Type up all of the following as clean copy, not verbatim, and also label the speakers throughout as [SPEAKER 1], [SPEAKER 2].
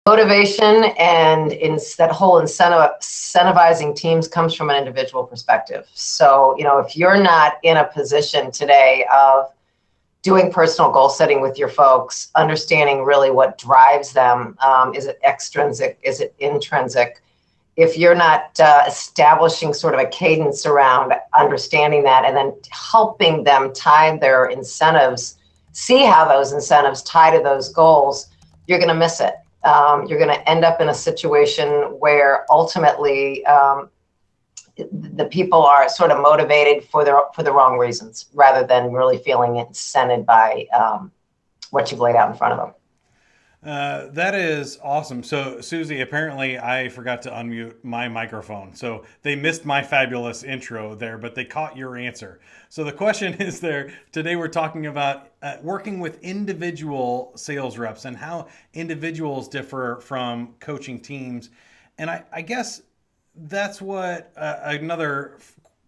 [SPEAKER 1] Motivation and that whole incentivizing teams comes from an individual perspective. So, if you're not in a position today of doing personal goal setting with your folks, understanding really what drives them, is it extrinsic, is it intrinsic? If you're not establishing sort of a cadence around understanding that and then helping them tie their incentives, see how those incentives tie to those goals, you're going to miss it. You're going to end up in a situation where ultimately the people are sort of motivated for the wrong reasons, rather than really feeling incented by what you've laid out in front of them.
[SPEAKER 2] That is awesome. So, Suzie, apparently I forgot to unmute my microphone. So they missed my fabulous intro there, but they caught your answer. So the question is today we're talking about working with individual sales reps and how individuals differ from coaching teams. And I guess that's what another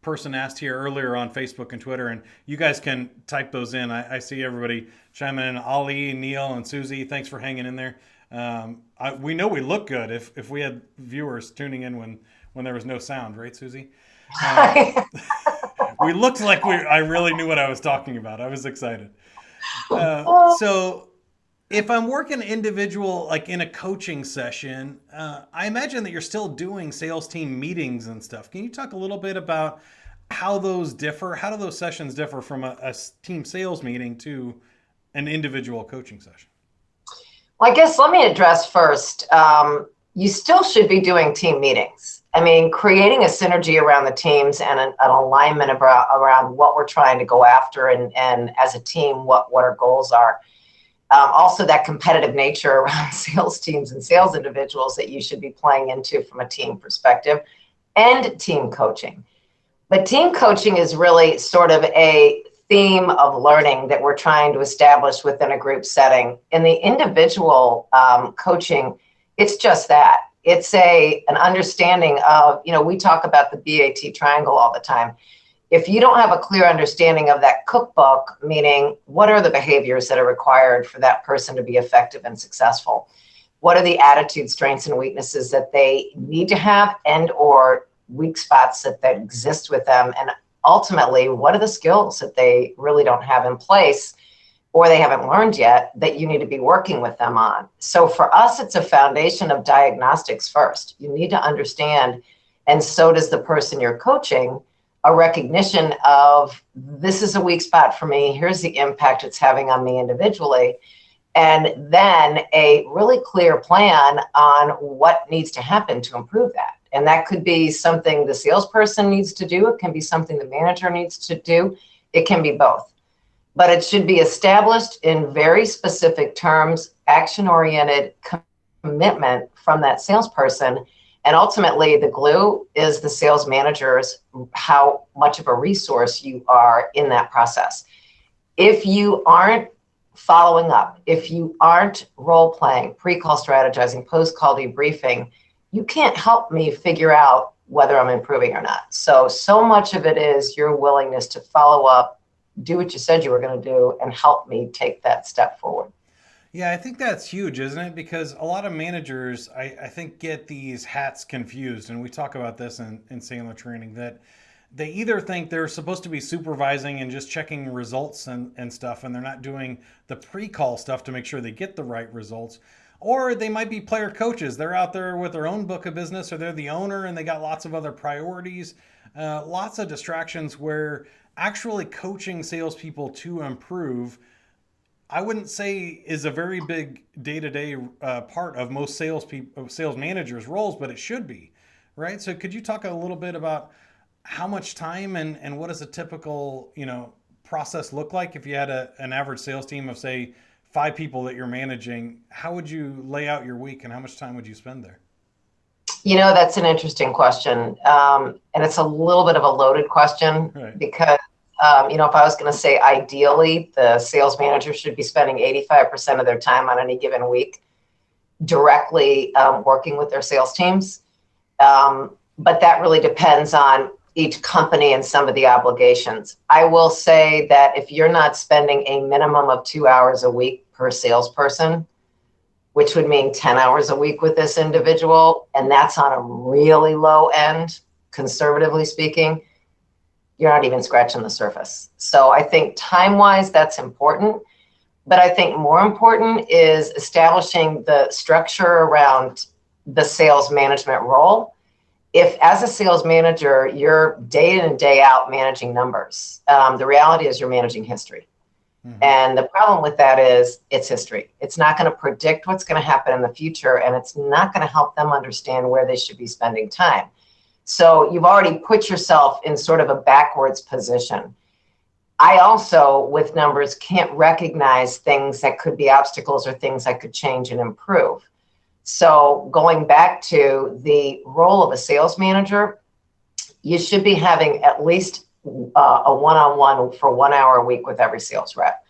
[SPEAKER 2] person asked here earlier on Facebook and Twitter, and you guys can type those in. I see everybody chiming in. Ali, Neil, and Suzie, thanks for hanging in there. We know we look good if we had viewers tuning in when there was no sound, right, Suzie? We looked like I really knew what I was talking about. I was excited. So if I'm working individual, like in a coaching session, I imagine that you're still doing sales team meetings and stuff. Can you talk a little bit about how those differ? How do those sessions differ from a team sales meeting to an individual coaching session?
[SPEAKER 1] Well, I guess let me address first. You still should be doing team meetings. I mean, creating a synergy around the teams and an alignment around what we're trying to go after, and as a team, what our goals are. Also, that competitive nature around sales teams and sales individuals that you should be playing into from a team perspective, and team coaching. But team coaching is really sort of a theme of learning that we're trying to establish within a group setting. In the individual coaching, it's just that. It's an understanding of, we talk about the BAT triangle all the time. If you don't have a clear understanding of that cookbook, meaning what are the behaviors that are required for that person to be effective and successful? What are the attitude, strengths, and weaknesses that they need to have, and or weak spots that exist with them? And ultimately, what are the skills that they really don't have in place or they haven't learned yet that you need to be working with them on? So for us, it's a foundation of diagnostics first. You need to understand, and so does the person you're coaching, a recognition of, this is a weak spot for me. Here's the impact it's having on me individually. And then a really clear plan on what needs to happen to improve that. And that could be something the salesperson needs to do. It can be something the manager needs to do. It can be both. But it should be established in very specific terms, action-oriented commitment from that salesperson. And ultimately, the glue is the sales managers, how much of a resource you are in that process. If you aren't following up, if you aren't role-playing, pre-call strategizing, post-call debriefing, you can't help me figure out whether I'm improving or not. So much of it is your willingness to follow up, do what you said you were going to do, and help me take that step forward.
[SPEAKER 2] Yeah, I think that's huge, isn't it? Because a lot of managers, I think, get these hats confused. And we talk about this in Sailor training, that they either think they're supposed to be supervising and just checking results and stuff, and they're not doing the pre-call stuff to make sure they get the right results. Or they might be player coaches. They're out there with their own book of business, or they're the owner and they got lots of other priorities, lots of distractions, where actually coaching salespeople to improve, I wouldn't say is a very big day-to-day part of most sales managers' roles, but it should be, right? So could you talk a little bit about how much time and what does a typical process look like? If you had an average sales team of, say, 5 people that you're managing, how would you lay out your week and how much time would you spend there?
[SPEAKER 1] That's an interesting question. And it's a little bit of a loaded question, right? Because, if I was going to say ideally, the sales manager should be spending 85% of their time on any given week directly working with their sales teams. But that really depends on each company and some of the obligations. I will say that if you're not spending a minimum of 2 hours a week per salesperson which would mean 10 hours a week with this individual, and that's on a really low end, conservatively speaking, you're not even scratching the surface. So I think time-wise, that's important. But I think more important is establishing the structure around the sales management role. If as a sales manager, you're day in and day out managing numbers, the reality is you're managing history. Mm-hmm. And the problem with that is it's history. It's not going to predict what's going to happen in the future, and it's not going to help them understand where they should be spending time. So you've already put yourself in sort of a backwards position. I also, with numbers, can't recognize things that could be obstacles or things that could change and improve. So going back to the role of a sales manager, you should be having at least a one-on-one for 1 hour a week with every sales rep.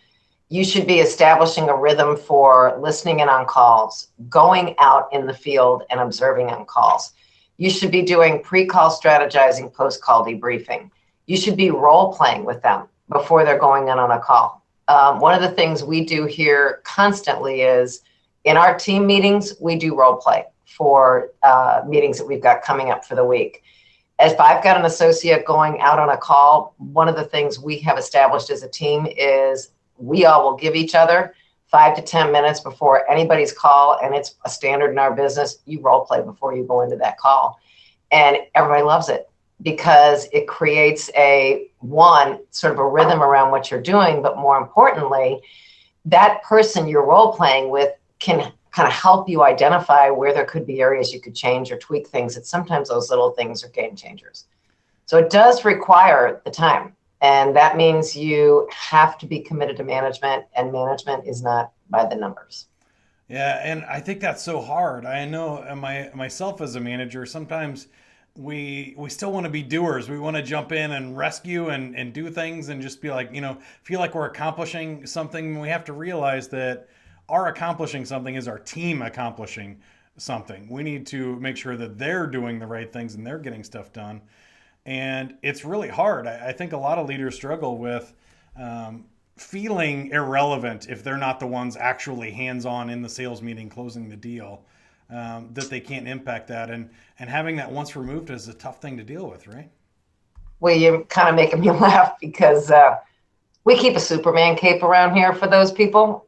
[SPEAKER 1] You should be establishing a rhythm for listening in on calls, going out in the field and observing on calls. You should be doing pre-call strategizing, post-call debriefing. You should be role-playing with them before they're going in on a call. One of the things we do here constantly is in our team meetings, we do role-play for meetings that we've got coming up for the week. If I've got an associate going out on a call, one of the things we have established as a team is we all will give each other 5 to 10 minutes before anybody's call, and it's a standard in our business. You role play before you go into that call, and everybody loves it because it creates sort of a rhythm around what you're doing, but more importantly, that person you're role playing with can kind of help you identify where there could be areas you could change or tweak things. That sometimes those little things are game changers. So it does require the time. And that means you have to be committed to management, and management is not by the numbers.
[SPEAKER 2] Yeah, and I think that's so hard. I know myself as a manager, sometimes we still want to be doers. We want to jump in and rescue and do things and just be like, feel like we're accomplishing something. We have to realize that our accomplishing something is our team accomplishing something. We need to make sure that they're doing the right things and they're getting stuff done. And it's really hard. I think a lot of leaders struggle with feeling irrelevant if they're not the ones actually hands-on in the sales meeting closing the deal, that they can't impact that. And having that once removed is a tough thing to deal with, right?
[SPEAKER 1] Well, you're kind of making me laugh because we keep a Superman cape around here for those people.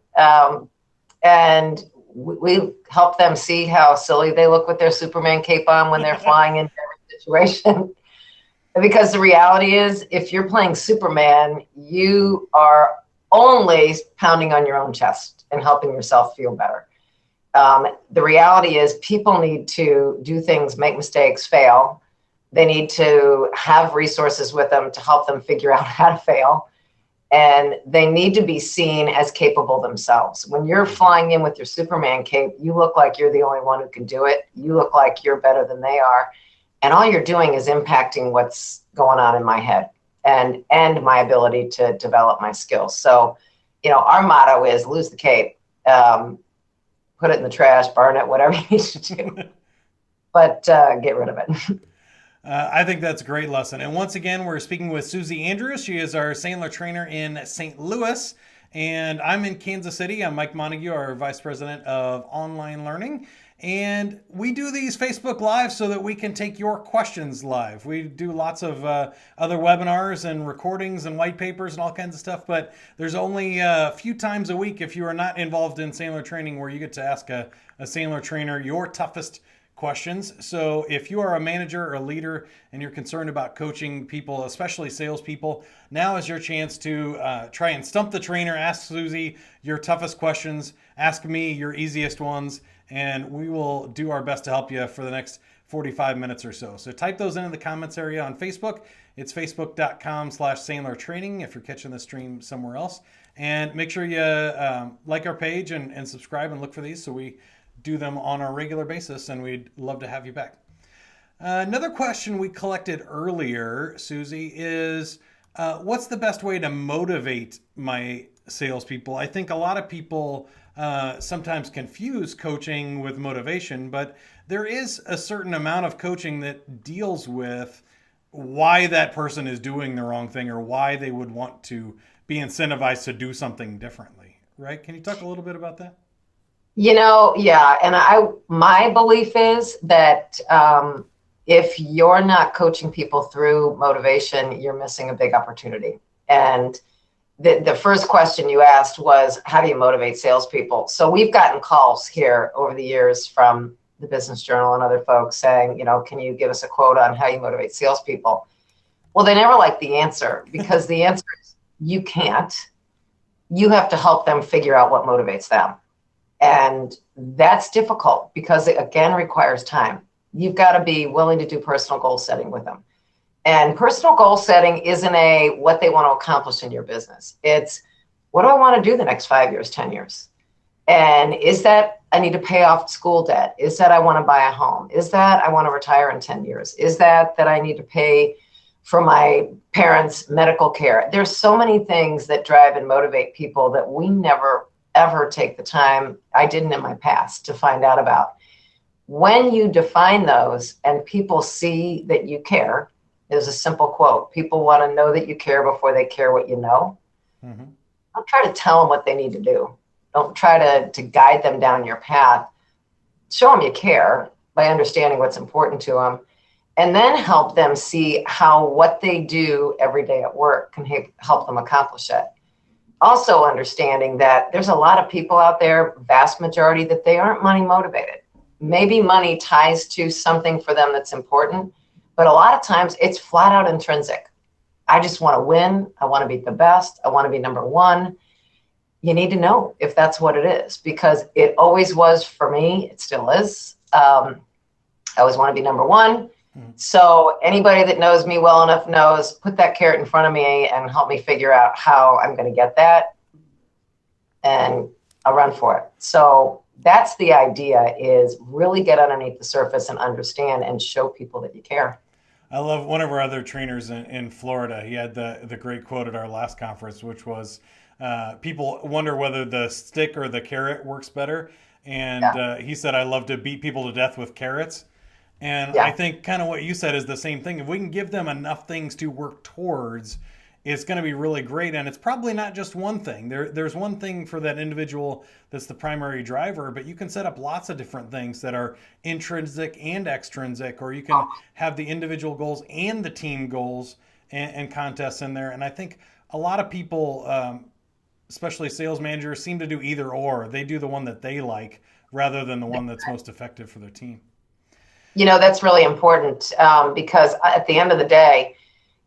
[SPEAKER 1] And we help them see how silly they look with their Superman cape on when they're flying into every situation. Because the reality is, if you're playing Superman, you are only pounding on your own chest and helping yourself feel better. The reality is people need to do things, make mistakes, fail. They need to have resources with them to help them figure out how to fail. And they need to be seen as capable themselves. When you're flying in with your Superman cape, you look like you're the only one who can do it. You look like you're better than they are. And all you're doing is impacting what's going on in my head and my ability to develop my skills. So, our motto is lose the cape, put it in the trash, burn it, whatever you need to do, but get rid of it.
[SPEAKER 2] I think that's a great lesson. And once again, we're speaking with Suzie Andrews. She is our Sandler trainer in St. Louis. And I'm in Kansas City. I'm Mike Montague, our Vice President of Online Learning. And we do these Facebook Lives so that we can take your questions live. We do lots of other webinars and recordings and white papers and all kinds of stuff, but there's only a few times a week if you are not involved in Sandler training where you get to ask a Sandler trainer your toughest questions. So if you are a manager or a leader and you're concerned about coaching people, especially salespeople, now is your chance to try and stump the trainer. Ask Suzie your toughest questions. Ask me your easiest ones. And we will do our best to help you for the next 45 minutes or so. So type those into the comments area on Facebook. It's facebook.com/Sandler Training if you're catching the stream somewhere else. And make sure you like our page and subscribe and look for these so we do them on a regular basis, and we'd love to have you back. Another question we collected earlier, Suzie, is what's the best way to motivate my salespeople? I think a lot of people sometimes confuse coaching with motivation, but there is a certain amount of coaching that deals with why that person is doing the wrong thing or why they would want to be incentivized to do something differently, right? Can you talk a little bit about that?
[SPEAKER 1] Yeah. And my belief is that if you're not coaching people through motivation, you're missing a big opportunity. And the first question you asked was, how do you motivate salespeople? So we've gotten calls here over the years from the Business Journal and other folks saying, can you give us a quote on how you motivate salespeople? Well, they never like the answer, because the answer is you can't. You have to help them figure out what motivates them. And that's difficult because it, again, requires time. You've got to be willing to do personal goal setting with them. And personal goal setting isn't what they want to accomplish in your business. It's, what do I want to do the next 5 years, 10 years? And is that I need to pay off school debt? Is that I want to buy a home? Is that I want to retire in 10 years? Is that I need to pay for my parents' medical care? There's so many things that drive and motivate people that we never, ever take the time, I didn't in my past, to find out about. When you define those and people see that you care, there's a simple quote: people want to know that you care before they care what you know. Mm-hmm. Don't try to tell them what they need to do. Don't try to guide them down your path. Show them you care by understanding what's important to them, and then help them see how what they do every day at work can help them accomplish it. Also understanding that there's a lot of people out there, vast majority, that they aren't money motivated. Maybe money ties to something for them that's important, but a lot of times it's flat out intrinsic. I just want to win. I want to be the best. I want to be number one. You need to know if that's what it is, because it always was for me. It still is. I always want to be number one. So anybody that knows me well enough knows, put that carrot in front of me and help me figure out how I'm going to get that, and I'll run for it. So that's the idea, is really get underneath the surface and understand and show people that you care.
[SPEAKER 2] I love one of our other trainers in Florida. He had the great quote at our last conference, which was, people wonder whether the stick or the carrot works better. And he said, I love to beat people to death with carrots. And I think kind of what you said is the same thing. If we can give them enough things to work towards, it's going to be really great. And it's probably not just one thing. There's one thing for that individual that's the primary driver, but you can set up lots of different things that are intrinsic and extrinsic, or you can have the individual goals and the team goals and contests in there. And I think a lot of people, especially sales managers, seem to do either or. They do the one that they like rather than the one that's most effective for their team.
[SPEAKER 1] That's really important, because at the end of the day,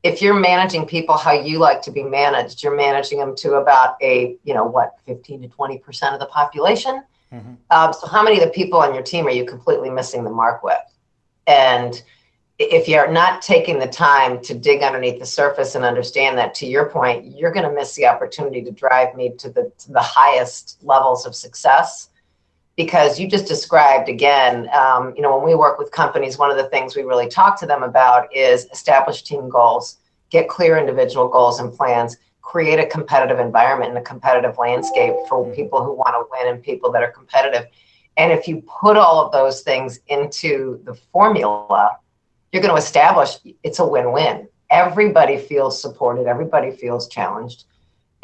[SPEAKER 1] if you're managing people how you like to be managed, you're managing them to about 15 to 20% of the population. Mm-hmm. So how many of the people on your team are you completely missing the mark with? And if you're not taking the time to dig underneath the surface and understand that, to your point, you're going to miss the opportunity to drive me to the highest levels of success. Because you just described, again, when we work with companies, one of the things we really talk to them about is establish team goals, get clear individual goals and plans, create a competitive environment and a competitive landscape for people who want to win and people that are competitive. And if you put all of those things into the formula, you're going to establish it's a win-win. Everybody feels supported. Everybody feels challenged.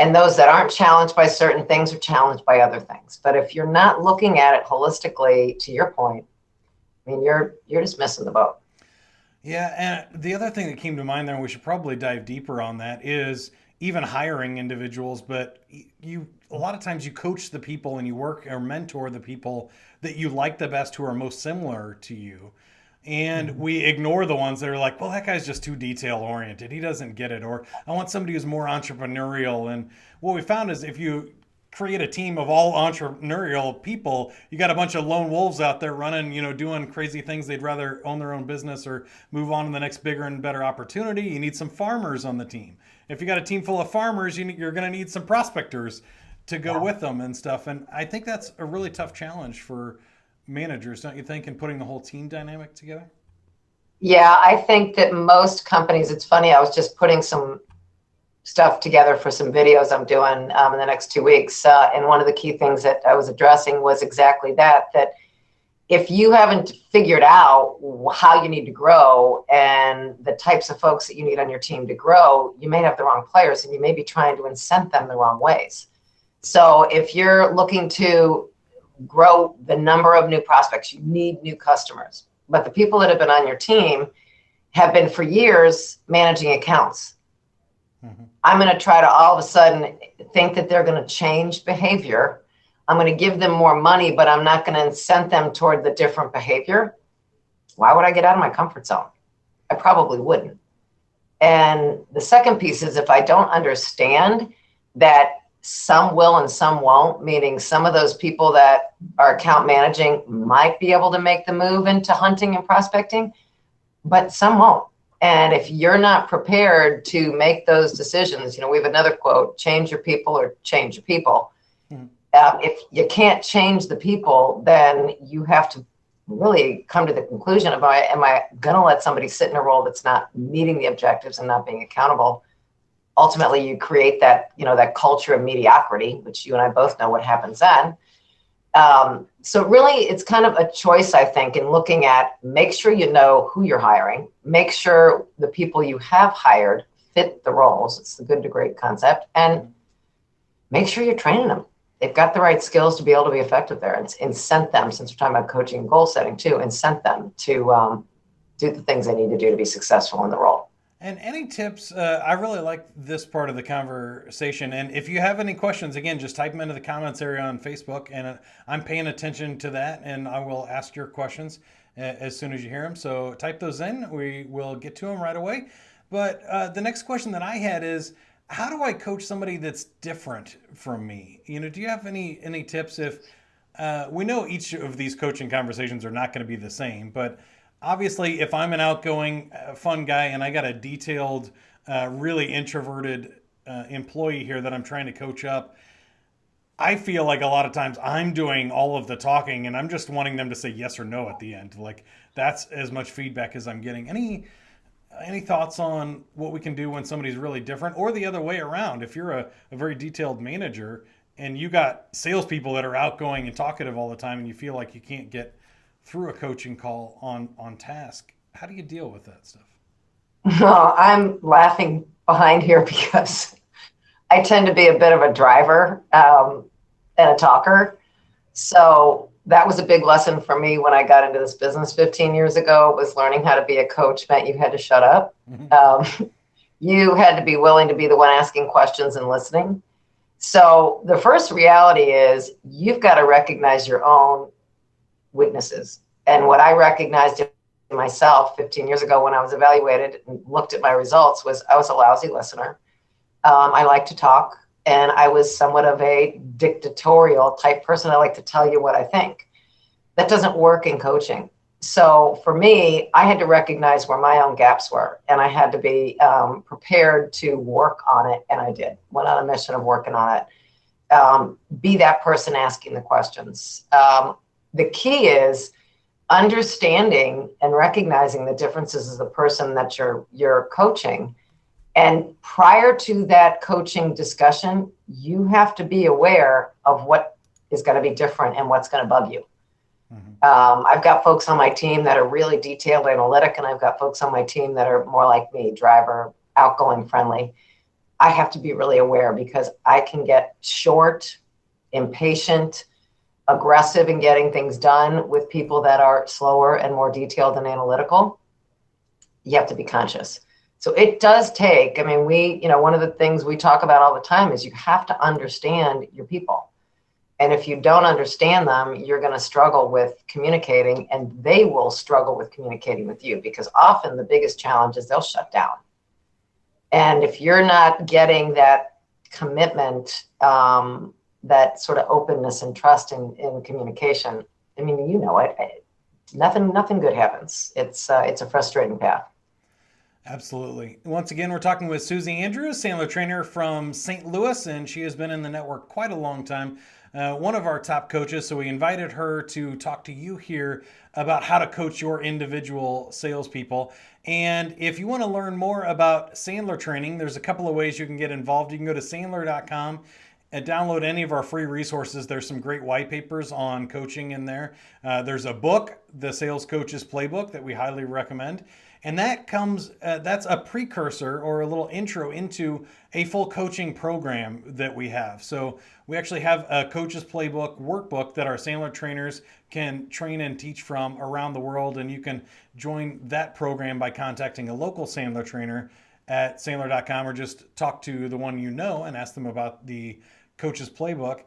[SPEAKER 1] And those that aren't challenged by certain things are challenged by other things. But if you're not looking at it holistically, to your point, I mean, you're just missing the boat.
[SPEAKER 2] Yeah, and the other thing that came to mind there, and we should probably dive deeper on that, is even hiring individuals. But a lot of times you coach the people and you work or mentor the people that you like the best, who are most similar to you. And we ignore the ones that are like, well, that guy's just too detail oriented. He doesn't get it. Or I want somebody who's more entrepreneurial. And what we found is if you create a team of all entrepreneurial people, you got a bunch of lone wolves out there running, doing crazy things. They'd rather own their own business or move on to the next bigger and better opportunity. You need some farmers on the team. If you got a team full of farmers, you're going to need some prospectors to go with them and stuff. And I think that's a really tough challenge for managers, don't you think, in putting the whole team dynamic together?
[SPEAKER 1] Yeah, I think that most companies, it's funny, I was just putting some stuff together for some videos I'm doing in the next 2 weeks. And one of the key things that I was addressing was exactly that if you haven't figured out how you need to grow and the types of folks that you need on your team to grow, you may have the wrong players and you may be trying to incent them the wrong ways. So if you're looking to grow the number of new prospects. You need new customers. But the people that have been on your team have been for years managing accounts. Mm-hmm. I'm going to try to all of a sudden think that they're going to change behavior. I'm going to give them more money, but I'm not going to incent them toward the different behavior. Why would I get out of my comfort zone? I probably wouldn't. And the second piece is if I don't understand that some will and some won't, meaning some of those people that are account managing might be able to make the move into hunting and prospecting, but some won't. And if you're not prepared to make those decisions, we have another quote, change your people or change your people. Mm-hmm. If you can't change the people, then you have to really come to the conclusion of, am I going to let somebody sit in a role that's not meeting the objectives and not being accountable? Ultimately, you create that, that culture of mediocrity, which you and I both know what happens then. So really, it's kind of a choice, I think, in looking at, make sure you know who you're hiring, make sure the people you have hired fit the roles. It's the good to great concept, and make sure you're training them. They've got the right skills to be able to be effective there, and incent them, since we're talking about coaching and goal setting too, incent them to do the things they need to do to be successful in the role.
[SPEAKER 2] And any tips? I really like this part of the conversation. And if you have any questions, again, just type them into the comments area on Facebook, and I'm paying attention to that, and I will ask your questions as soon as you hear them. So type those in. We will get to them right away. But the next question that I had is, how do I coach somebody that's different from me? Do you have any tips? If we know each of these coaching conversations are not going to be the same, but obviously if I'm an outgoing, fun guy and I got a detailed, really introverted employee here that I'm trying to coach up, I feel like a lot of times I'm doing all of the talking and I'm just wanting them to say yes or no at the end. Like, that's as much feedback as I'm getting. Any thoughts on what we can do when somebody's really different, or the other way around? If you're a very detailed manager and you got salespeople that are outgoing and talkative all the time and you feel like you can't get through a coaching call on task, how do you deal with that stuff?
[SPEAKER 1] No, I'm laughing behind here because I tend to be a bit of a driver and a talker. So that was a big lesson for me when I got into this business 15 years ago, was learning how to be a coach meant you had to shut up. Mm-hmm. You had to be willing to be the one asking questions and listening. So the first reality is you've got to recognize your own weaknesses. And what I recognized in myself 15 years ago when I was evaluated and looked at my results was I was a lousy listener. I like to talk. And I was somewhat of a dictatorial type person. I like to tell you what I think. That doesn't work in coaching. So for me, I had to recognize where my own gaps were. And I had to be prepared to work on it. And I did. Went on a mission of working on it. Be that person asking the questions. The key is understanding and recognizing the differences of the person that you're coaching. And prior to that coaching discussion, you have to be aware of what is going to be different and what's going to bug you. Mm-hmm. I've got folks on my team that are really detailed, analytic, and I've got folks on my team that are more like me, driver, outgoing, friendly. I have to be really aware because I can get short, impatient, aggressive in getting things done with people that are slower and more detailed and analytical. You have to be conscious. So it does take, one of the things we talk about all the time is you have to understand your people. And if you don't understand them, you're going to struggle with communicating, and they will struggle with communicating with you, because often the biggest challenge is they'll shut down. And if you're not getting that commitment, that sort of openness and trust in communication, nothing good happens. It's a frustrating path.
[SPEAKER 2] Absolutely. Once again, we're talking with Suzie Andrews, Sandler trainer from St. Louis, and she has been in the network quite a long time. One of our top coaches, so we invited her to talk to you here about how to coach your individual salespeople. And if you want to learn more about Sandler training, there's a couple of ways you can get involved. You can go to sandler.com and download any of our free resources. There's some great white papers on coaching in there. There's a book, The Sales Coach's Playbook, that we highly recommend. And that's a precursor or a little intro into a full coaching program that we have. So we actually have a coach's playbook workbook that our Sandler trainers can train and teach from around the world. And you can join that program by contacting a local Sandler trainer at Sandler.com, or just talk to the one you know and ask them about the coach's playbook.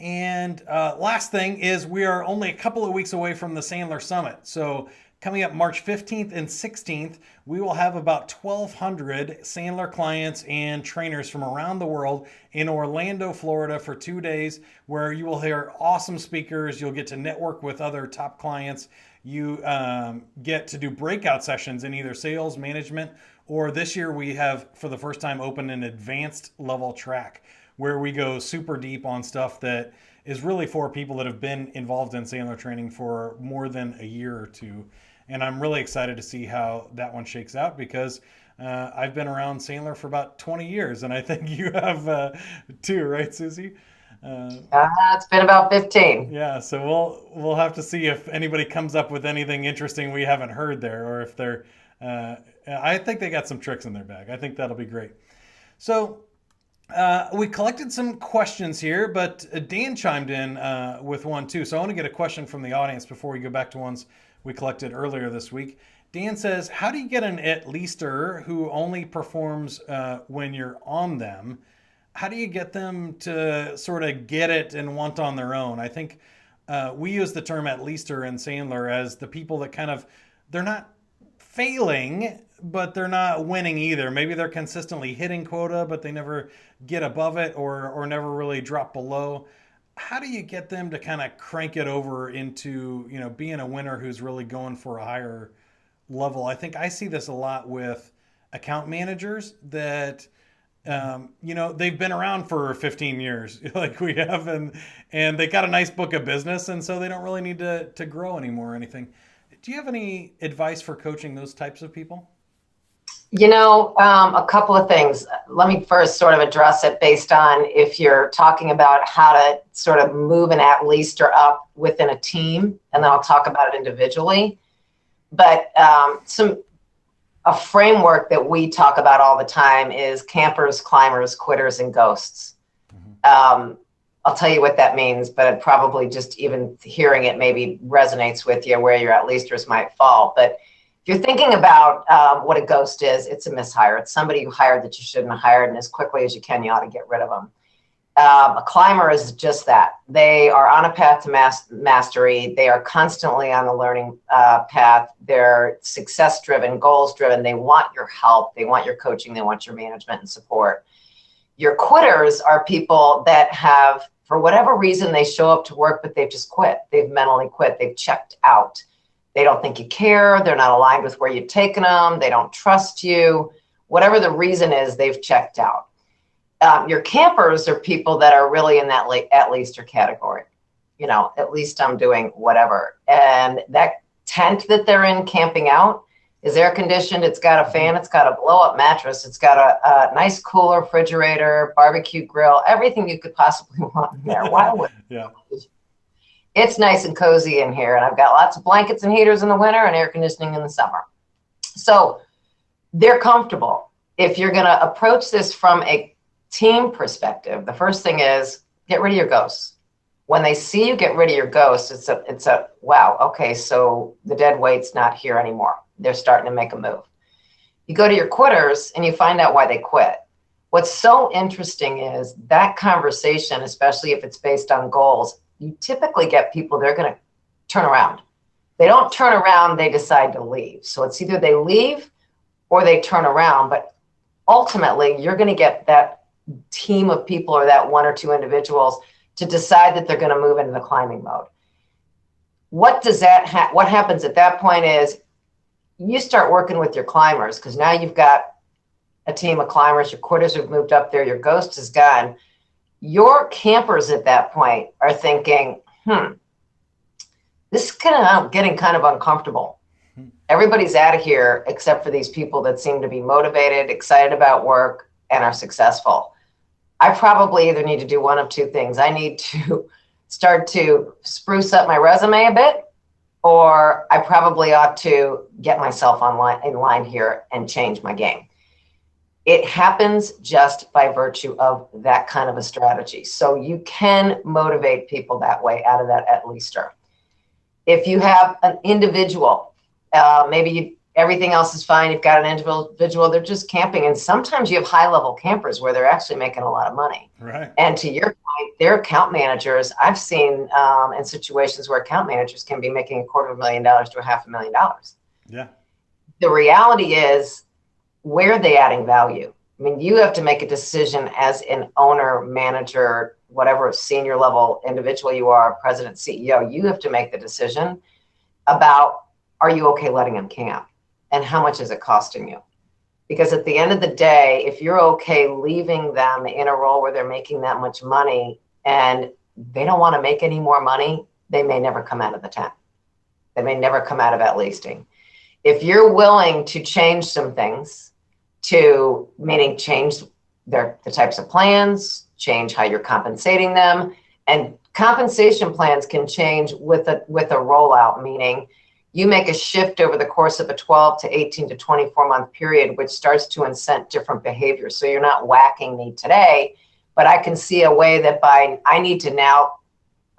[SPEAKER 2] And last thing is, we are only a couple of weeks away from the Sandler Summit. So coming up March 15th and 16th, we will have about 1,200 Sandler clients and trainers from around the world in Orlando, Florida for 2 days, where you will hear awesome speakers. You'll get to network with other top clients. You get to do breakout sessions in either sales, management, or this year we have, for the first time, opened an advanced level track where we go super deep on stuff that is really for people that have been involved in Sandler training for more than a year or two. And I'm really excited to see how that one shakes out, because I've been around Sandler for about 20 years, and I think you have too, right, Suzie?
[SPEAKER 1] It's been about 15.
[SPEAKER 2] Yeah, so we'll have to see if anybody comes up with anything interesting we haven't heard there, or if they're. I think they got some tricks in their bag. I think that'll be great. So we collected some questions here, but Dan chimed in with one too. So I want to get a question from the audience before we go back to ones we collected earlier this week. Dan says, how do you get an at-leaster who only performs when you're on them? How do you get them to sort of get it and want on their own? I think we use the term at-leaster in Sandler as the people that kind of, they're not failing, but they're not winning either. Maybe they're consistently hitting quota, but they never get above it, or never really drop below. How do you get them to kind of crank it over into, being a winner who's really going for a higher level? I think I see this a lot with account managers that, they've been around for 15 years like we have, and they got a nice book of business, and so they don't really need to grow anymore or anything. Do you have any advice for coaching those types of people?
[SPEAKER 1] A couple of things. Let me first sort of address it based on if you're talking about how to sort of move an at-leaster up within a team, and then I'll talk about it individually. But a framework that we talk about all the time is campers, climbers, quitters, and ghosts. Mm-hmm. I'll tell you what that means, but it probably just even hearing it maybe resonates with you where your at-leasters might fall. But if you're thinking about what a ghost is, it's a mishire. It's somebody you hired that you shouldn't have hired, and as quickly as you can, you ought to get rid of them. A climber is just that. They are on a path to mastery. They are constantly on the learning path. They're success-driven, goals-driven. They want your help. They want your coaching. They want your management and support. Your quitters are people that have, for whatever reason, they show up to work, but they've just quit. They've mentally quit. They've checked out. They don't think you care. They're not aligned with where you've taken them. They don't trust you. Whatever the reason is, they've checked out. Your campers are people that are really in that at-leaster category. At least I'm doing whatever. And that tent that they're in camping out is air conditioned. It's got a fan. It's got a blow-up mattress. It's got a nice cooler, refrigerator, barbecue grill, everything you could possibly want in there. Why would
[SPEAKER 2] Yeah.
[SPEAKER 1] It's nice and cozy in here, and I've got lots of blankets and heaters in the winter and air conditioning in the summer. So they're comfortable. If you're going to approach this from a team perspective, the first thing is get rid of your ghosts. When they see you get rid of your ghosts, it's a wow, okay, so the dead weight's not here anymore. They're starting to make a move. You go to your quitters and you find out why they quit. What's so interesting is that conversation, especially if it's based on goals, you typically get people, they're going to turn around. They don't turn around, they decide to leave. So it's either they leave or they turn around, but ultimately you're going to get that team of people or that one or two individuals to decide that they're going to move into the climbing mode. What happens at that point is you start working with your climbers, because now you've got a team of climbers, your quitters have moved up there, your ghost is gone. Your campers at that point are thinking, this is getting kind of uncomfortable. Everybody's out of here except for these people that seem to be motivated, excited about work, and are successful. I probably either need to do one of two things. I need to start to spruce up my resume a bit, or I probably ought to get myself in line here and change my game. It happens just by virtue of that kind of a strategy. So you can motivate people that way out of that at leaster. If you have an individual, everything else is fine. You've got an individual, they're just camping. And sometimes you have high level campers where they're actually making a lot of money.
[SPEAKER 2] Right.
[SPEAKER 1] And to your point, they're account managers. I've seen in situations where account managers can be making $250,000 to $500,000.
[SPEAKER 2] Yeah.
[SPEAKER 1] The reality is, where are they adding value? I mean, you have to make a decision as an owner, manager, whatever senior level individual you are, president, CEO, you have to make the decision about, are you okay letting them camp? And how much is it costing you? Because at the end of the day, if you're okay leaving them in a role where they're making that much money and they don't want to make any more money, they may never come out of the tent. They may never come out of that leasing. If you're willing to change some things, meaning change the types of plans, change how you're compensating them, and compensation plans can change with a rollout, meaning you make a shift over the course of a 12 to 18 to 24 month period, which starts to incent different behaviors. So you're not whacking me today, but I can see a way that I need to now,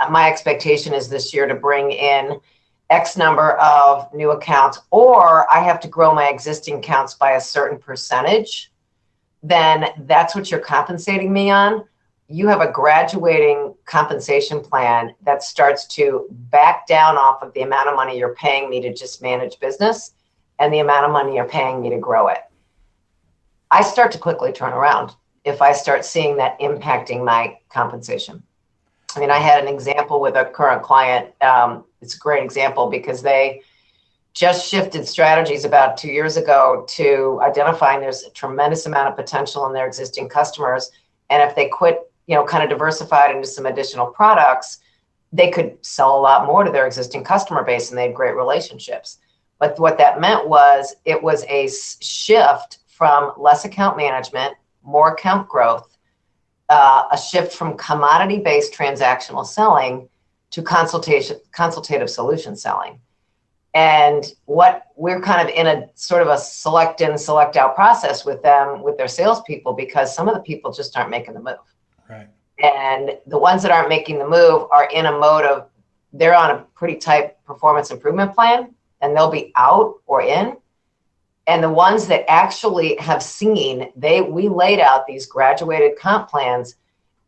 [SPEAKER 1] my expectation is this year to bring in X number of new accounts, or I have to grow my existing accounts by a certain percentage, then that's what you're compensating me on. You have a graduating compensation plan that starts to back down off of the amount of money you're paying me to just manage business and the amount of money you're paying me to grow it. I start to quickly turn around if I start seeing that impacting my compensation. I mean, I had an example with a current client. It's a great example because they just shifted strategies about 2 years ago to identifying there's a tremendous amount of potential in their existing customers. And if they quit, kind of diversified into some additional products, they could sell a lot more to their existing customer base and they had great relationships. But what that meant was it was a shift from less account management, more account growth, a shift from commodity-based transactional selling to consultative solution selling. And what we're kind of in a sort of a select in, select out process with them, with their salespeople, because some of the people just aren't making the move.
[SPEAKER 2] Right.
[SPEAKER 1] And the ones that aren't making the move are in a mode of, they're on a pretty tight performance improvement plan and they'll be out or in. And the ones that actually have seen, we laid out these graduated comp plans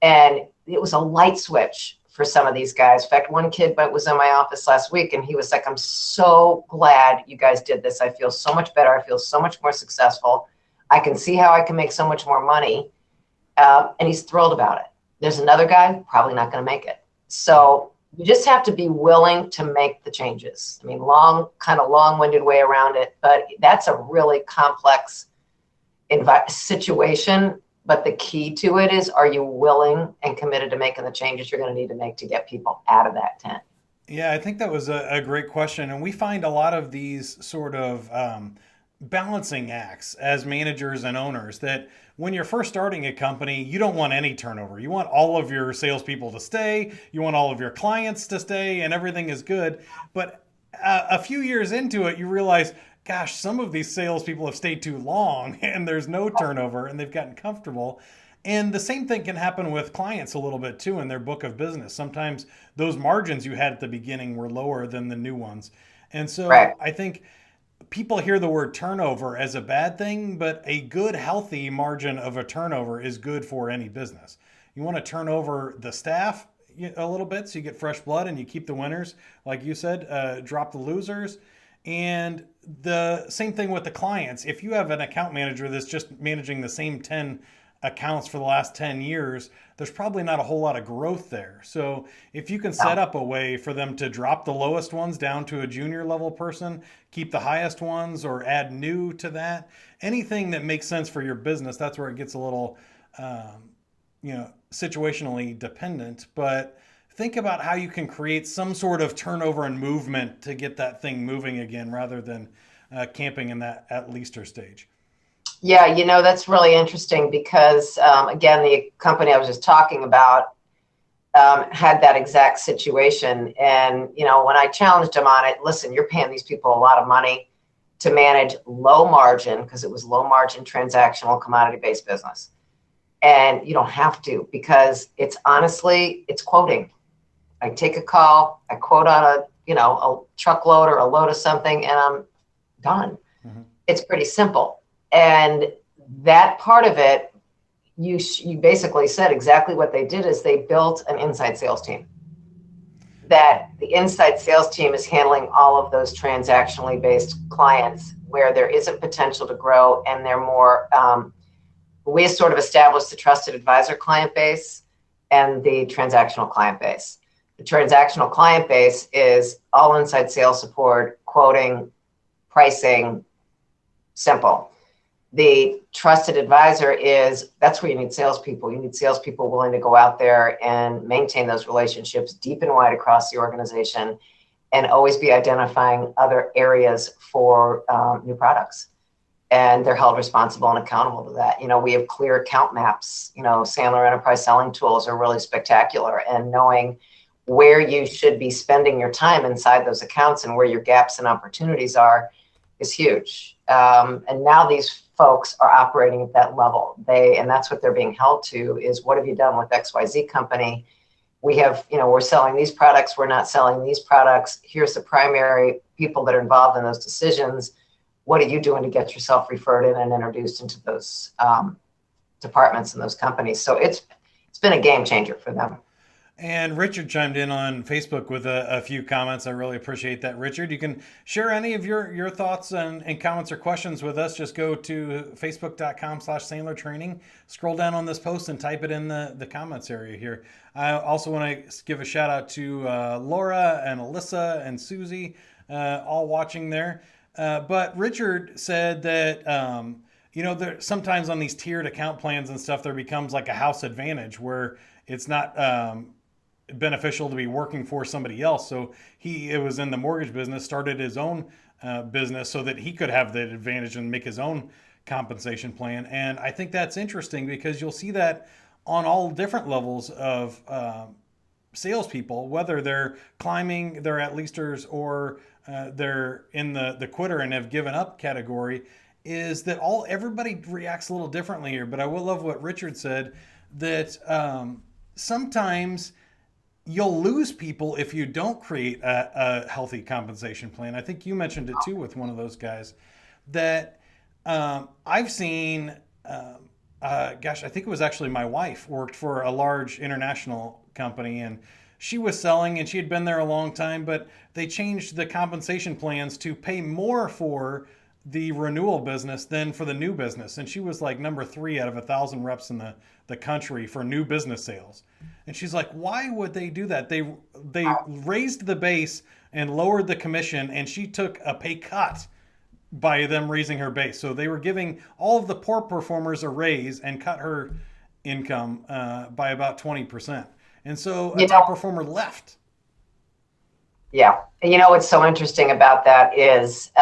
[SPEAKER 1] and it was a light switch for some of these guys. In fact, one kid was in my office last week and he was like, I'm so glad you guys did this. I feel so much better. I feel so much more successful. I can see how I can make so much more money. And he's thrilled about it. There's another guy probably not going to make it. So you just have to be willing to make the changes. I mean, long-winded way around it, but that's a really complex situation. But the key to it is, are you willing and committed to making the changes you're going to need to make to get people out of that tent?
[SPEAKER 2] Yeah, I think that was a great question. And we find a lot of these sort of balancing acts as managers and owners that when you're first starting a company, you don't want any turnover. You want all of your salespeople to stay. You want all of your clients to stay and everything is good. But a few years into it, you realize, gosh, some of these salespeople have stayed too long and there's no turnover and they've gotten comfortable. And the same thing can happen with clients a little bit too in their book of business. Sometimes those margins you had at the beginning were lower than the new ones. And so
[SPEAKER 1] Right.
[SPEAKER 2] I think people hear the word turnover as a bad thing, but a good, healthy margin of a turnover is good for any business. You want to turn over the staff a little bit so you get fresh blood and you keep the winners, like you said, drop the losers. And the same thing with the clients. If you have an account manager that's just managing the same 10 accounts for the last 10 years, there's probably not a whole lot of growth there. So if you can set up a way for them to drop the lowest ones down to a junior level person, keep the highest ones or add new to that, anything that makes sense for your business, that's where it gets a little, situationally dependent. But think about how you can create some sort of turnover and movement to get that thing moving again rather than camping in that at leaster stage.
[SPEAKER 1] Yeah, that's really interesting because, again, the company I was just talking about had that exact situation. And, when I challenged them on it, listen, you're paying these people a lot of money to manage low margin, because it was low margin transactional commodity-based business. And you don't have to, because it's honestly, it's quoting. I take a call, I quote on a truckload or a load of something, and I'm done.
[SPEAKER 2] Mhm.
[SPEAKER 1] It's pretty simple. And that part of it, you basically said exactly what they did is they built an inside sales team. That the inside sales team is handling all of those transactionally based clients where there isn't potential to grow, and they're more, we sort of established the trusted advisor client base and the transactional client base. The transactional client base is all inside sales support, quoting, pricing, simple. The trusted advisor that's where you need salespeople. You need salespeople willing to go out there and maintain those relationships deep and wide across the organization, and always be identifying other areas for new products. And they're held responsible and accountable to that. We have clear account maps. Sandler Enterprise Selling Tools are really spectacular, and knowing where you should be spending your time inside those accounts and where your gaps and opportunities are is huge. And now these folks are operating at that level. And that's what they're being held to, is what have you done with XYZ company? We have, we're selling these products. We're not selling these products. Here's the primary people that are involved in those decisions. What are you doing to get yourself referred in and introduced into those departments and those companies? So it's been a game changer for them.
[SPEAKER 2] And Richard chimed in on Facebook with a few comments. I really appreciate that, Richard. You can share any of your thoughts and comments or questions with us. Just go to facebook.com/Sandler Training. Scroll down on this post and type it in the comments area here. I also want to give a shout out to Laura and Alyssa and Suzie, all watching there. But Richard said that, there, sometimes on these tiered account plans and stuff, there becomes like a house advantage where it's not beneficial to be working for somebody else. So it was in the mortgage business, started his own business so that he could have the advantage and make his own compensation plan. And I think that's interesting because you'll see that on all different levels of salespeople, whether they're climbing, they're at leasters, or they're in the quitter and have given up category, is that everybody reacts a little differently here. But I will love what Richard said, that sometimes you'll lose people if you don't create a healthy compensation plan. I think you mentioned it too with one of those guys that I've seen. I think it was actually my wife worked for a large international company, and she was selling and she had been there a long time, but they changed the compensation plans to pay more for the renewal business than for the new business. And she was like number 3 out of 1,000 reps in the country for new business sales. And she's like, why would they do that? They raised the base and lowered the commission, and she took a pay cut by them raising her base. So they were giving all of the poor performers a raise and cut her income by about 20%. And so a top performer left.
[SPEAKER 1] Yeah. And what's so interesting about that is,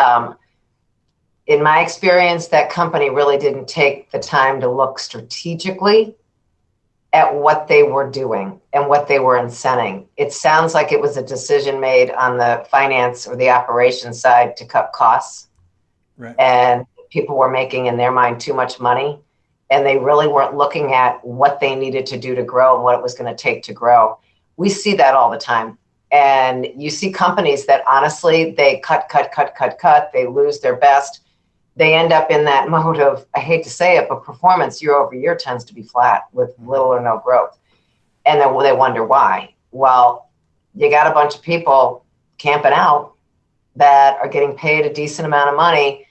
[SPEAKER 1] in my experience, that company really didn't take the time to look strategically at what they were doing and what they were incenting. It sounds like it was a decision made on the finance or the operations side to cut costs.
[SPEAKER 2] Right.
[SPEAKER 1] And people were making, in their mind, too much money. And they really weren't looking at what they needed to do to grow and what it was going to take to grow. We see that all the time. And you see companies that honestly, they cut. They lose their best. They end up in that mode of, I hate to say it, but performance year over year tends to be flat with little or no growth. And then they wonder why. Well, you got a bunch of people camping out that are getting paid a decent amount of money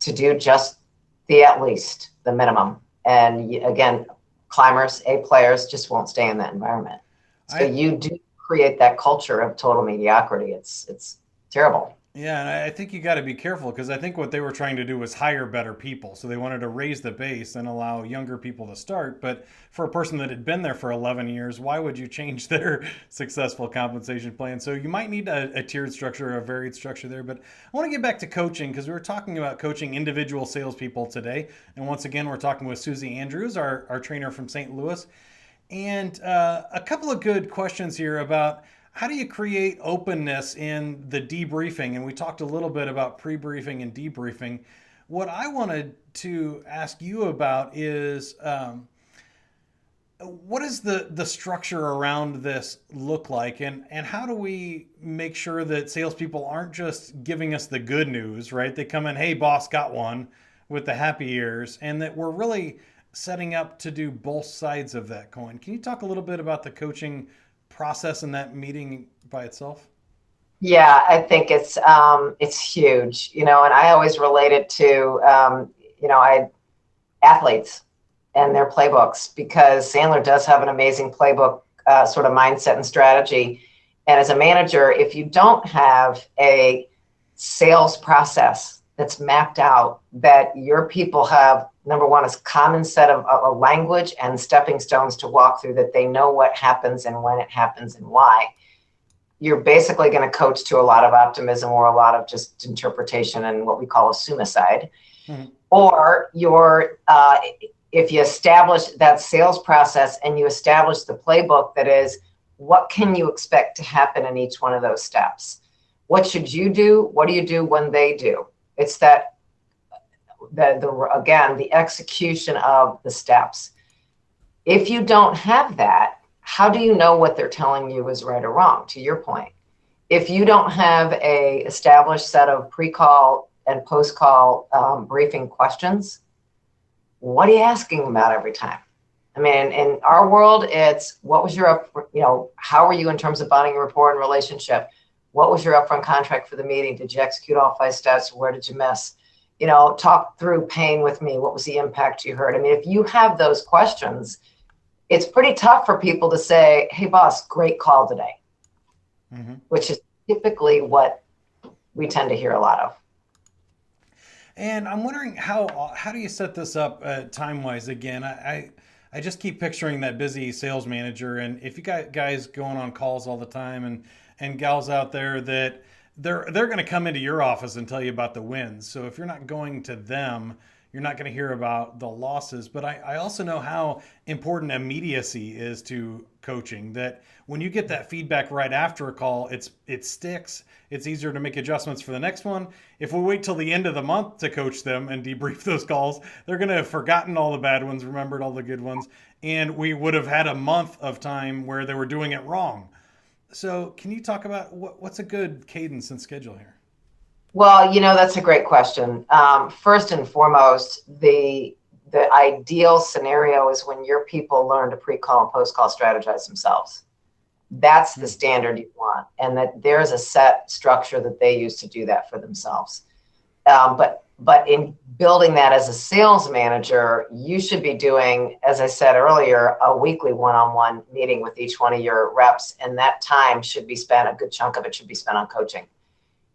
[SPEAKER 1] to do just at least the minimum. And again, climbers, A players just won't stay in that environment. So you do create that culture of total mediocrity. It's terrible.
[SPEAKER 2] Yeah, and I think you got to be careful because I think what they were trying to do was hire better people. So they wanted to raise the base and allow younger people to start. But for a person that had been there for 11 years, why would you change their successful compensation plan? So you might need a tiered structure or a varied structure there. But I want to get back to coaching because we were talking about coaching individual salespeople today. And once again, we're talking with Suzie Andrews, our trainer from St. Louis. And a couple of good questions here about how do you create openness in the debriefing? And we talked a little bit about pre-briefing and debriefing. What I wanted to ask you about is what does the structure around this look like, and how do we make sure that salespeople aren't just giving us the good news, right? They come in, hey, boss, got one, with the happy ears, and that we're really setting up to do both sides of that coin. Can you talk a little bit about the coaching process in that meeting by itself?
[SPEAKER 1] Yeah, I think it's huge, and I always relate it to I athletes and their playbooks, because Sandler does have an amazing playbook sort of mindset and strategy. And as a manager, if you don't have a sales process that's mapped out, that your people have, number one, is common set of a language and stepping stones to walk through, that they know what happens and when it happens and why, you're basically going to coach to a lot of optimism or a lot of just interpretation and what we call a suicide.
[SPEAKER 2] Mm-hmm.
[SPEAKER 1] Or if you establish that sales process and you establish the playbook that is, what can you expect to happen in each one of those steps? What should you do? What do you do when they do? It's that, again, the execution of the steps. If you don't have that, how do you know what they're telling you is right or wrong, to your point? If you don't have a established set of pre-call and post-call briefing questions, what are you asking about every time? I mean, in our world, it's what was your how are you in terms of bonding a rapport and relationship? What was your upfront contract for the meeting? Did you execute all 5 steps? Where did you miss? Talk through pain with me. What was the impact you heard? I mean, if you have those questions, it's pretty tough for people to say, hey, boss, great call today,
[SPEAKER 2] Mm-hmm.
[SPEAKER 1] which is typically what we tend to hear a lot of.
[SPEAKER 2] And I'm wondering how do you set this up time wise? Again, I just keep picturing that busy sales manager, and if you got guys going on calls all the time and gals out there that they're going to come into your office and tell you about the wins. So if you're not going to them, you're not going to hear about the losses. But I also know how important immediacy is to coaching, that when you get that feedback right after a call, it sticks. It's easier to make adjustments for the next one. If we wait till the end of the month to coach them and debrief those calls, they're going to have forgotten all the bad ones, remembered all the good ones, and we would have had a month of time where they were doing it wrong. So can you talk about what's a good cadence and schedule here?
[SPEAKER 1] Well, that's a great question. First and foremost, the ideal scenario is when your people learn to pre-call and post-call strategize themselves. That's the standard you want, and that there's a set structure that they use to do that for themselves. But in building that as a sales manager, you should be doing, as I said earlier, a weekly one-on-one meeting with each one of your reps, and that time should be spent, a good chunk of it should be spent on coaching.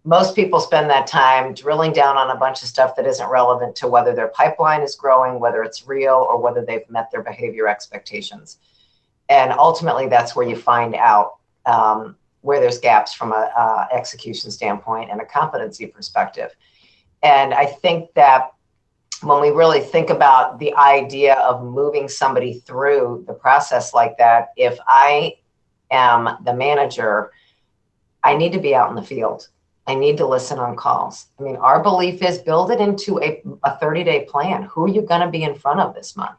[SPEAKER 1] Most people spend that time drilling down on a bunch of stuff that isn't relevant to whether their pipeline is growing, whether it's real, or whether they've met their behavior expectations. And ultimately, that's where you find out where there's gaps from a execution standpoint and a competency perspective. And I think that when we really think about the idea of moving somebody through the process like that, if I am the manager, I need to be out in the field. I need to listen on calls. I mean, our belief is build it into a 30-day plan. Who are you going to be in front of this month?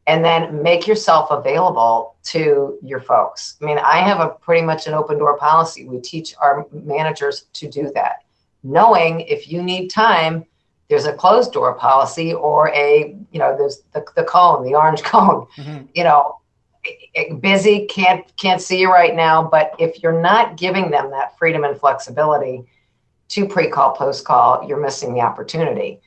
[SPEAKER 1] And then make yourself available to your folks. I mean, I have a pretty much an open door policy. We teach our managers to do that, knowing if you need time, there's a closed door policy, or there's the cone, the orange cone. Mm-hmm. Busy, can't see you right now. But if you're not giving them that freedom and flexibility to pre-call, post-call, you're missing the opportunity.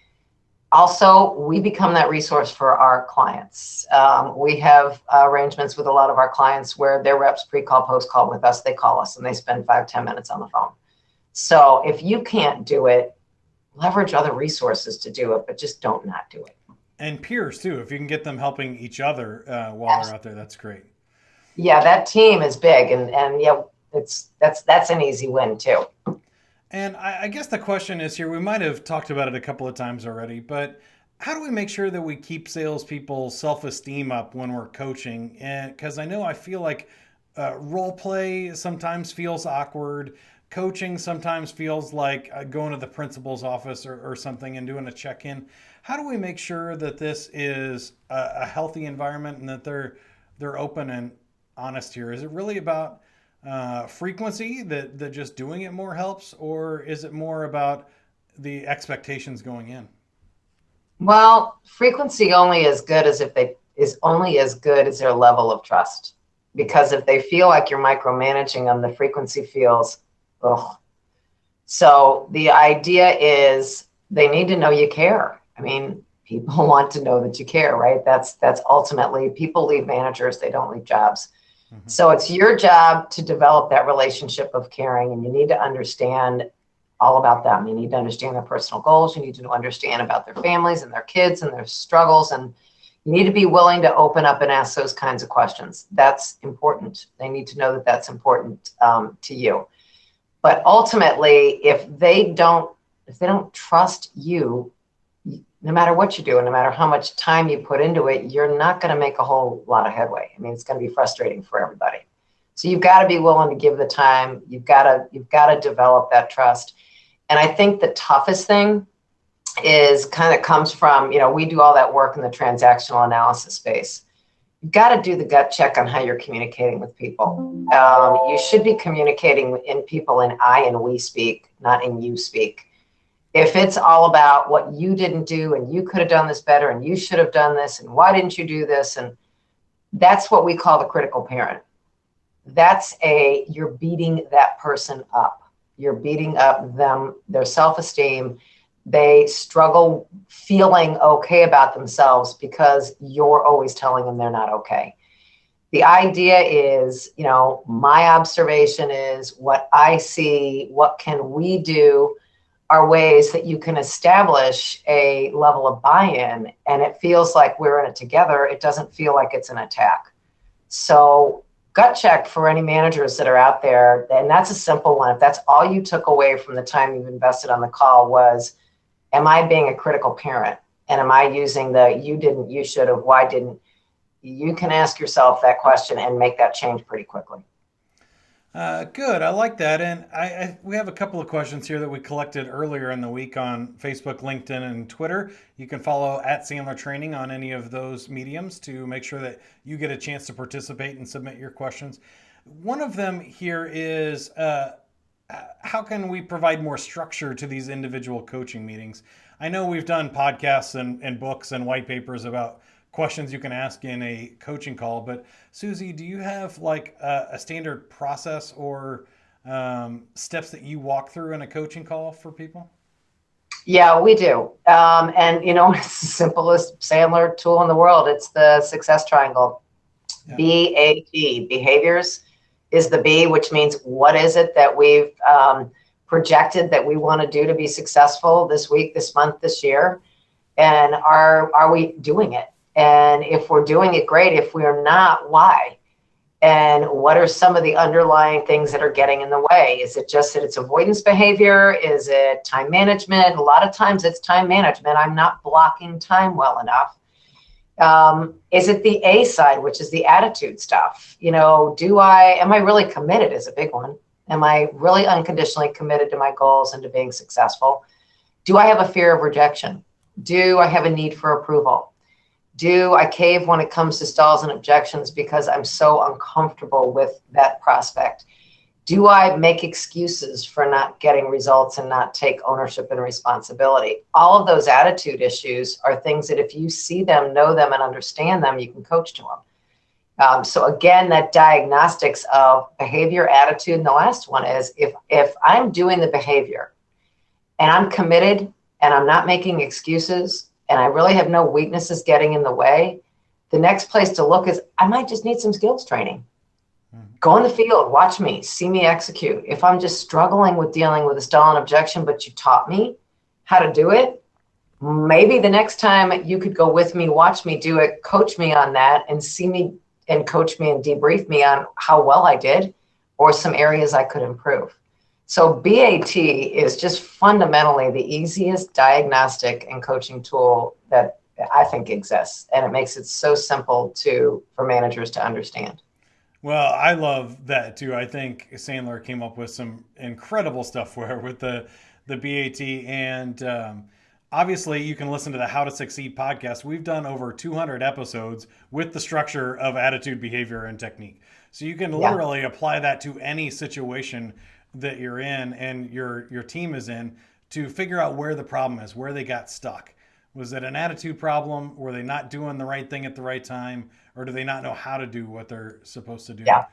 [SPEAKER 1] Also, we become that resource for our clients. We have arrangements with a lot of our clients where their reps pre-call, post-call with us. They call us and they spend 5-10 minutes on the phone. So if you can't do it, leverage other resources to do it, but just don't not do it.
[SPEAKER 2] And peers too. If you can get them helping each other while they're out there, that's great.
[SPEAKER 1] Yeah, that team is big, and yeah, that's an easy win too.
[SPEAKER 2] And I guess the question is here, we might have talked about it a couple of times already, but how do we make sure that we keep salespeople's self-esteem up when we're coaching? And because I feel like role play sometimes feels awkward. Coaching sometimes feels like going to the principal's office or something and doing a check-in. How do we make sure that this is a healthy environment and that they're open and honest here? Is it really about frequency that just doing it more helps, or is it more about the expectations going in?
[SPEAKER 1] Well, frequency only is only as good as their level of trust. Because if they feel like you're micromanaging them, the frequency feels, ugh. So the idea is they need to know you care. I mean, people want to know that you care, right? That's ultimately, people leave managers, they don't leave jobs.
[SPEAKER 2] Mm-hmm.
[SPEAKER 1] So it's your job to develop that relationship of caring, and you need to understand all about them. You need to understand their personal goals. You need to understand about their families and their kids and their struggles. And you need to be willing to open up and ask those kinds of questions. That's important. They need to know that that's important to you. But ultimately, if they don't trust you, no matter what you do, and no matter how much time you put into it, you're not going to make a whole lot of headway. I mean, it's going to be frustrating for everybody. So you've got to be willing to give the time. You've got to develop that trust. And I think the toughest thing is kind of comes from, we do all that work in the transactional analysis space. You've got to do the gut check on how you're communicating with people. You should be communicating in people in I and we speak, not in you speak. If it's all about what you didn't do and you could have done this better and you should have done this and why didn't you do this, and that's what we call the critical parent. You're beating that person up. You're beating up their self-esteem. They struggle feeling okay about themselves because you're always telling them they're not okay. The idea is, my observation is what I see, what can we do are ways that you can establish a level of buy-in, and it feels like we're in it together. It doesn't feel like it's an attack. So gut check for any managers that are out there, and that's a simple one. If that's all you took away from the time you've invested on the call was, am I being a critical parent? And am I using the you didn't, you should have, why didn't? You can ask yourself that question and make that change pretty quickly.
[SPEAKER 2] Good. I like that. And we have a couple of questions here that we collected earlier in the week on Facebook, LinkedIn, and Twitter. You can follow at Sandler Training on any of those mediums to make sure that you get a chance to participate and submit your questions. One of them here is, how can we provide more structure to these individual coaching meetings? I know we've done podcasts and books and white papers about questions you can ask in a coaching call, but Suzie, do you have like a standard process or steps that you walk through in a coaching call for people?
[SPEAKER 1] Yeah, we do. And it's the simplest Sandler tool in the world. It's the success triangle. Yeah. BAT, behaviors is the B, which means what is it that we've projected that we want to do to be successful this week, this month, this year? And are we doing it? And if we're doing it, great. If we're not, why? And what are some of the underlying things that are getting in the way? Is it just that it's avoidance behavior? Is it time management? A lot of times it's time management. I'm not blocking time well enough. Is it the A side, which is the attitude stuff? Am I really committed is a big one. Am I really unconditionally committed to my goals and to being successful? Do I have a fear of rejection? Do I have a need for approval? Do I cave when it comes to stalls and objections because I'm so uncomfortable with that prospect? Do I make excuses for not getting results and not take ownership and responsibility? All of those attitude issues are things that if you see them, know them, and understand them, you can coach to them. So again, that diagnostics of behavior, attitude, and the last one is if I'm doing the behavior and I'm committed and I'm not making excuses, and I really have no weaknesses getting in the way, the next place to look is I might just need some skills training. Mm-hmm. Go in the field, watch me, see me execute. If I'm just struggling with dealing with a stolen objection, but you taught me how to do it, maybe the next time you could go with me, watch me do it, coach me on that, and see me and coach me and debrief me on how well I did or some areas I could improve. So BAT is just fundamentally the easiest diagnostic and coaching tool that I think exists. And it makes it so simple for managers to understand.
[SPEAKER 2] Well, I love that too. I think Sandler came up with some incredible stuff with the BAT, and obviously you can listen to the How to Succeed podcast. We've done over 200 episodes with the structure of attitude, behavior, and technique. So you can literally apply that to any situation that you're in and your team is in to figure out where the problem is, where they got stuck. Was it an attitude problem? Were they not doing the right thing at the right time? Or do they not know how to do what they're supposed to do?
[SPEAKER 1] Yeah.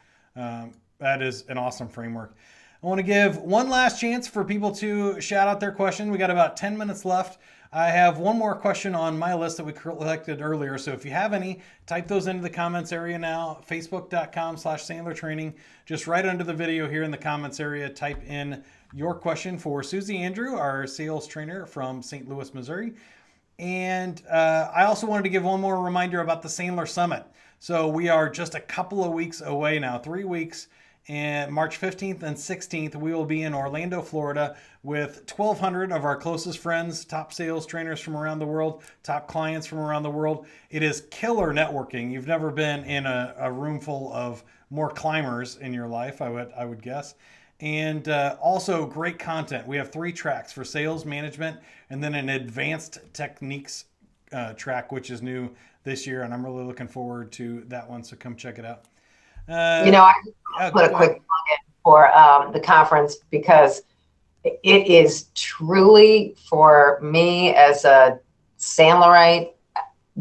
[SPEAKER 2] That is an awesome framework. I want to give one last chance for people to shout out their question. We got about 10 minutes left. I have one more question on my list that we collected earlier. So if you have any, type those into the comments area now. Facebook.com/Sandler Training. Just right under the video here in the comments area, type in your question for Suzie Andrew, our sales trainer from St. Louis, Missouri. And I also wanted to give one more reminder about the Sandler Summit. So we are just a couple of weeks away now, 3 weeks. And March 15th and 16th, we will be in Orlando, Florida with 1,200 of our closest friends, top sales trainers from around the world, top clients from around the world. It is killer networking. You've never been in a room full of more climbers in your life, I would guess. And also great content. We have 3 tracks for sales management and then an advanced techniques track, which is new this year. And I'm really looking forward to that one. So come check it out.
[SPEAKER 1] I put a quick plug in for the conference because it is truly, for me as a Sandlerite,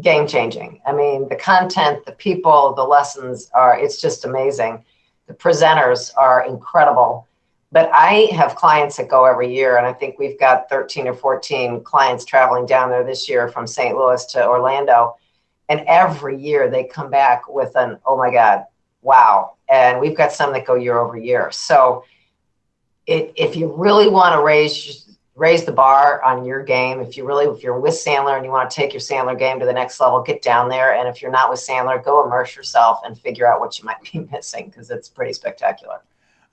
[SPEAKER 1] game changing. I mean, the content, the people, the lessons it's just amazing. The presenters are incredible. But I have clients that go every year, and I think we've got 13 or 14 clients traveling down there this year from St. Louis to Orlando. And every year they come back with an, oh my God, wow. And we've got some that go year over year. So if you really want to raise the bar on your game, if you're with Sandler and you want to take your Sandler game to the next level, get down there. And if you're not with Sandler, go immerse yourself and figure out what you might be missing, because it's pretty spectacular.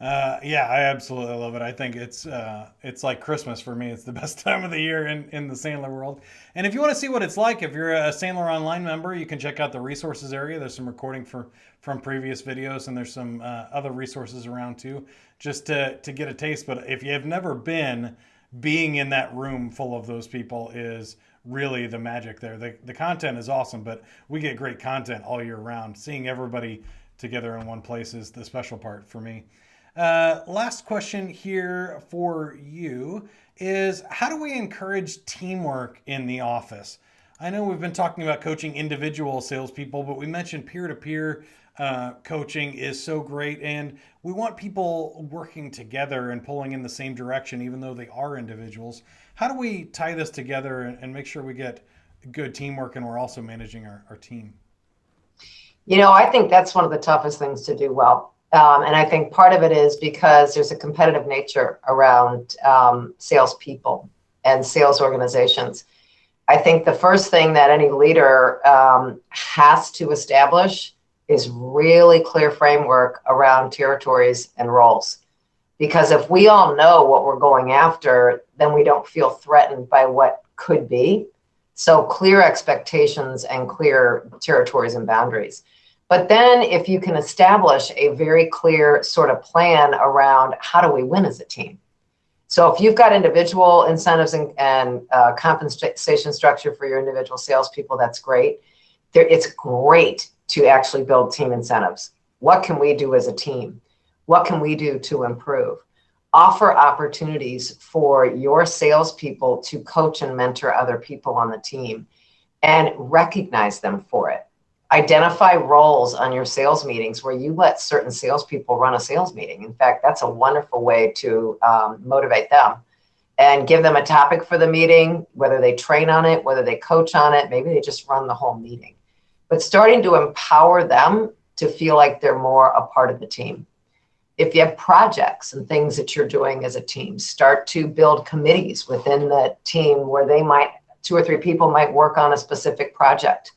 [SPEAKER 2] Yeah, I absolutely love it. I think it's like Christmas for me. It's the best time of the year in the Sandler world. And if you want to see what it's like, if you're a Sandler Online member, you can check out the resources area. There's some recording from previous videos, and there's some other resources around too, just to get a taste. But if you have never been, being in that room full of those people is really the magic there. The content is awesome, but we get great content all year round. Seeing everybody together in one place is the special part for me. Last question here for you is, how do we encourage teamwork in the office? I know we've been talking about coaching individual salespeople, but we mentioned peer-to-peer coaching is so great, and we want people working together and pulling in the same direction, even though they are individuals. How do we tie this together and make sure we get good teamwork and we're also managing our team?
[SPEAKER 1] I think that's one of the toughest things to do well. And I think part of it is because there's a competitive nature around salespeople and sales organizations. I think the first thing that any leader has to establish is really clear framework around territories and roles. Because if we all know what we're going after, then we don't feel threatened by what could be. So clear expectations and clear territories and boundaries. But then if you can establish a very clear sort of plan around how do we win as a team. So if you've got individual incentives and compensation structure for your individual salespeople, that's great. It's great to actually build team incentives. What can we do as a team? What can we do to improve? Offer opportunities for your salespeople to coach and mentor other people on the team and recognize them for it. Identify roles on your sales meetings where you let certain salespeople run a sales meeting. In fact, that's a wonderful way to motivate them and give them a topic for the meeting, whether they train on it, whether they coach on it, maybe they just run the whole meeting. But starting to empower them to feel like they're more a part of the team. If you have projects and things that you're doing as a team, start to build committees within the team where they might, 2 or 3 people might work on a specific project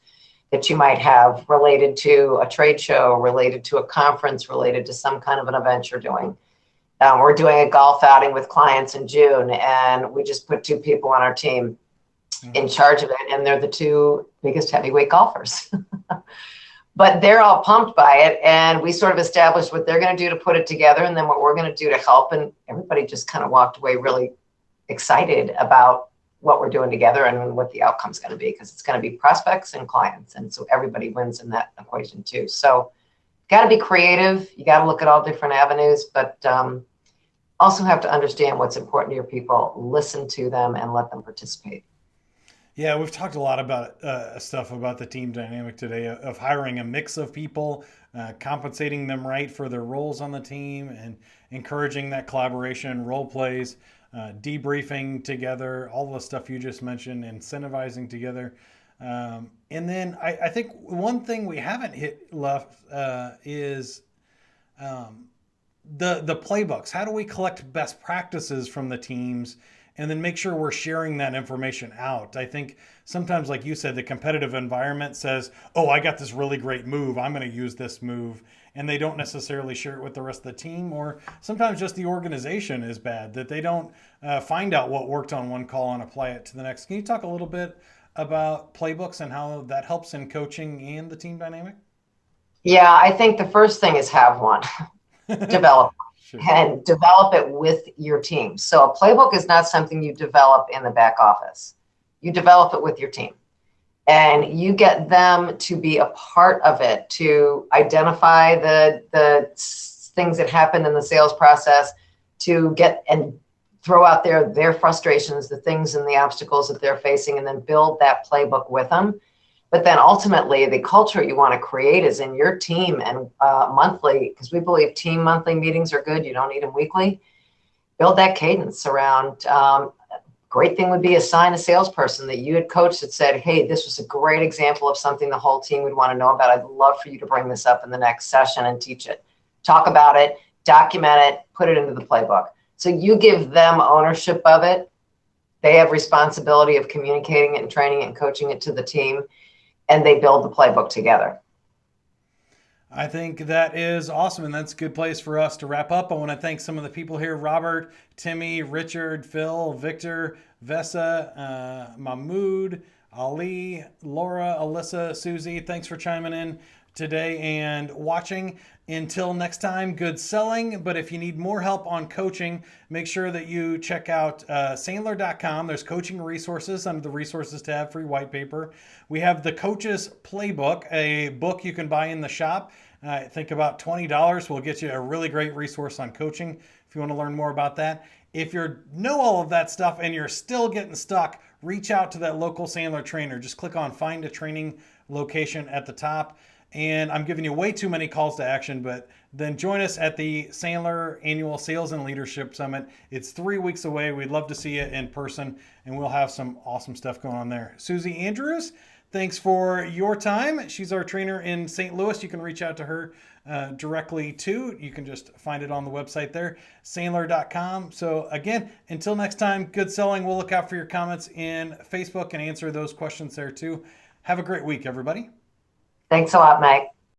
[SPEAKER 1] that you might have related to a trade show, related to a conference, related to some kind of an event you're doing. We're doing a golf outing with clients in June, and we just put 2 people on our team in charge of it, and they're the 2 biggest heavyweight golfers. But they're all pumped by it, and we sort of established what they're going to do to put it together, and then what we're going to do to help, and everybody just kind of walked away really excited about what we're doing together and what the outcome's going to be, because it's going to be prospects and clients, and so everybody wins in that equation too. So got to be creative. You got to look at all different avenues, but also have to understand what's important to your people, listen to them, and let them participate.
[SPEAKER 2] Yeah, we've talked a lot about stuff about the team dynamic today of hiring a mix of people, compensating them right for their roles on the team, and encouraging that collaboration, role plays, debriefing together, all the stuff you just mentioned, incentivizing together. And then I think one thing we haven't hit left is the playbooks. How do we collect best practices from the teams and then make sure we're sharing that information out? I think sometimes, like you said, the competitive environment says, oh, I got this really great move, I'm going to use this move. And they don't necessarily share it with the rest of the team, or sometimes just the organization is bad, that they don't find out what worked on one call and apply it to the next. Can you talk a little bit about playbooks and how that helps in coaching and the team dynamic?
[SPEAKER 1] Yeah, I think the first thing is have one. Develop
[SPEAKER 2] Sure.
[SPEAKER 1] and develop it with your team. So a playbook is not something you develop in the back office. You develop it with your team, and you get them to be a part of it, to identify the things that happen in the sales process, to get and throw out their frustrations, the things and the obstacles that they're facing, and then build that playbook with them. But then ultimately, the culture you want to create is in your team, and monthly, because we believe team monthly meetings are good. You don't need them weekly. Build that cadence around. Great thing would be assign a salesperson that you had coached that said, hey, this was a great example of something the whole team would want to know about. I'd love for you to bring this up in the next session and teach it. Talk about it, document it, put it into the playbook. So you give them ownership of it. They have responsibility of communicating it and training it and coaching it to the team, and they build the playbook together.
[SPEAKER 2] I think that is awesome, and that's a good place for us to wrap up. I want to thank some of the people here: Robert, Timmy, Richard, Phil, Victor, Vesa, Mahmood, Ali, Laura, Alyssa, Susie. Thanks for chiming in today and watching. Until next time, good selling. But if you need more help on coaching, make sure that you check out Sandler.com. There's coaching resources under the resources tab, free white paper. We have the Coach's Playbook, a book you can buy in the shop. I think about $20 will get you a really great resource on coaching if you want to learn more about that. If you know all of that stuff and you're still getting stuck, reach out to that local Sandler trainer. Just click on Find a Training Location at the top. And I'm giving you way too many calls to action, but then join us at the Sandler Annual Sales and Leadership Summit. It's 3 weeks away. We'd love to see you in person, and we'll have some awesome stuff going on there. Suzie Andrews, thanks for your time. She's our trainer in St. Louis. You can reach out to her directly too. You can just find it on the website there, Sandler.com. So again, until next time, good selling. We'll look out for your comments in Facebook and answer those questions there too. Have a great week, everybody.
[SPEAKER 1] Thanks a lot, Mike.